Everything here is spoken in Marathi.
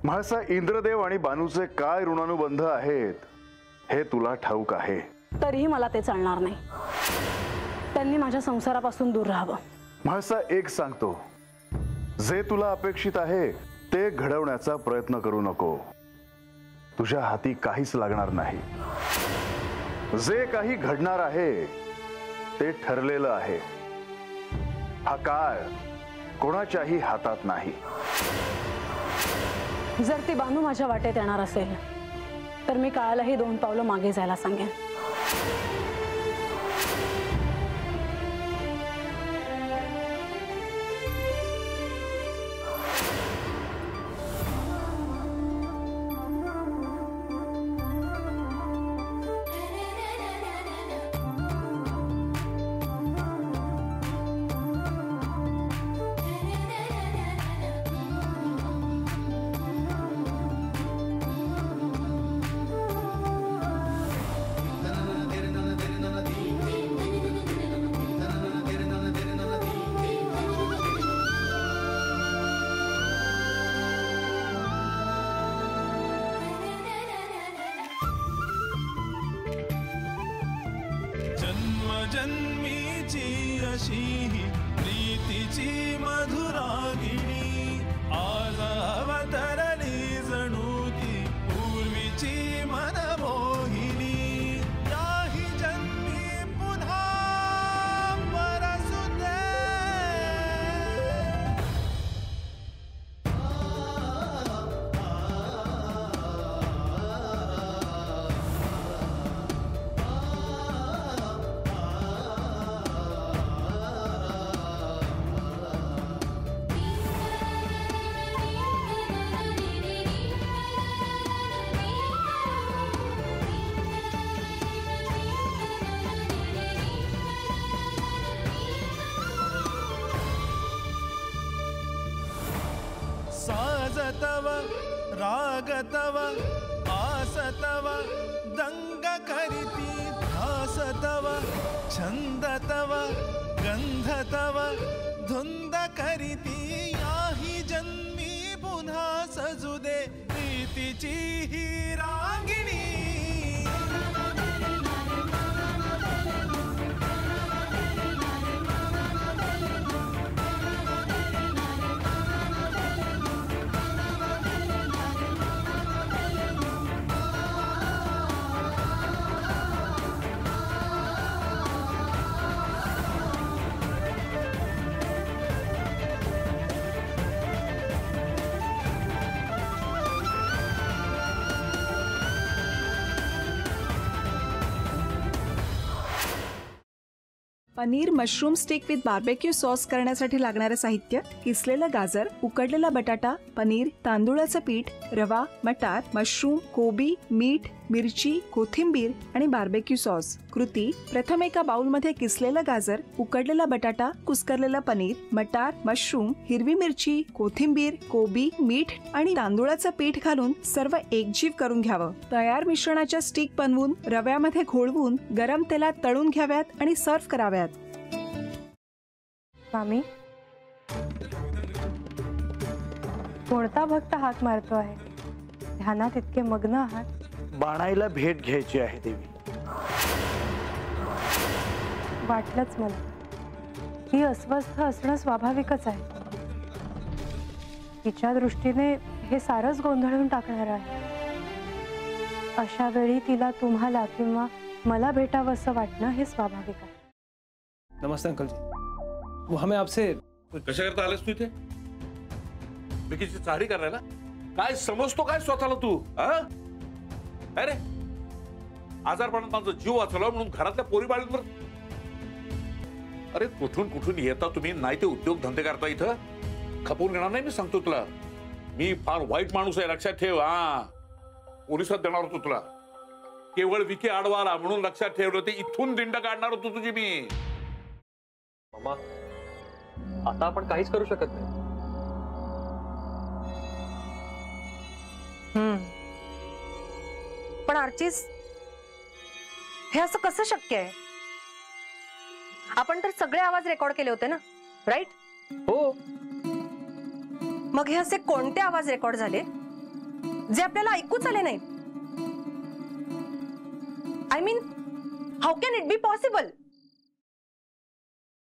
म्हाळसा इंद्रदेव आणि बानूचे काय ऋणानुबंध आहेत हे तुला ठाऊक आहे. तरीही मला ते चालणार नाही. त्यांनी माझ्या संसारापासून दूर राहावं. म्हाळसा एक सांगतो, जे तुला अपेक्षित आहे ते घडवण्याचा प्रयत्न करू नको. तुझ्या हाती काहीच लागणार नाही. जे काही घडणार आहे ते ठरलेलं आहे. हा काळ कोणाच्याही हातात नाही. जर ती बानू माझ्या वाटेत येणार असेल तर मी काळालाही 2 पावलं मागे जायला सांगेन. जन्मीची अशी प्रीतीची मधुरागिणी आज अवतरली जणू ती पूर्वीची मनमोहिनी. याही जन्मी पुन्हा परसू दे. साजतव रागतव आसतव दंग करीती ध्यासतव छंदतव गंधतव धुंद करीती. याही जन्मी पुन्हा सजू दे प्रीतीची ही रागिणी. Paneer mushroom stick with barbecue sauce करण्यासाठी लागणारे साहित्य: किसलेलं गाजर, उकडलेला बटाटा, पनीर, तांदूळाचं पीठ, रवा, मटार, मशरूम, कोबी, मीठ, मिरची, कोथिंबीर आणि बार्बेक्यू सॉस. कृती: प्रथम एका बाउलमध्ये किसलेलं गाजर, उकडलेला बटाटा, कुस्करलेलं पनीर, मटार, मशरूम, हिरवी मिरची, कोथिंबीर, कोबी, मीठ आणि तांदूळाचं पीठ घालून सर्व एकजीव करून घ्यावं. तयार मिश्रणाच्या स्टिक बनवून रव्यामध्ये घोळवून गरम तेलात तळून घ्याव्यात आणि सर्व्ह कराव्यात. मामी, कोणता भक्त हाक मारतो आहे? ध्यानात इतके मग्न आहात. बाणाईला भेट घ्यायची आहे देवी. वाटलंच मला. ती अस्वस्थ असणं स्वाभाविकच आहे. तिच्या दृष्टीने हे सारंच गोंधळून टाकणार आहे. अशा वेळी तिला तुम्हाला किंवा मला भेटावं असं वाटणं हे स्वाभाविक आहे. नमस्ते अंकल जी. वो हमें आपसे कशा करता आलेस तू इथे? बिकीची चारी करायला? काय समजतो काय स्वतःला तू? अरे आजारपणात माझा जीव वाचवला म्हणून घरातल्या पोरी बाळींवर. अरे कुठून कुठून येता तुम्ही? नाही ते उद्योग धंदे करता इथं. खपवून घेणार नाही मी सांगतो तुला. मी फार वाईट माणूस आहे लक्षात ठेव. पोलिसात देणार होतो तुला. केवळ विके आडवाला म्हणून लक्षात ठेवलं. ते इथून दिंड काढणार होतो तुझी मी. मामा, आता आपण काहीच करू शकत नाही. पण आर्चीज, हे असं कसं शक्य आहे? आपण तर सगळे आवाज रेकॉर्ड केले होते ना, राईट? हो. मग हे असे कोणते आवाज रेकॉर्ड झाले जे आपल्याला ऐकूच आले नाहीत. I mean, how can it be possible?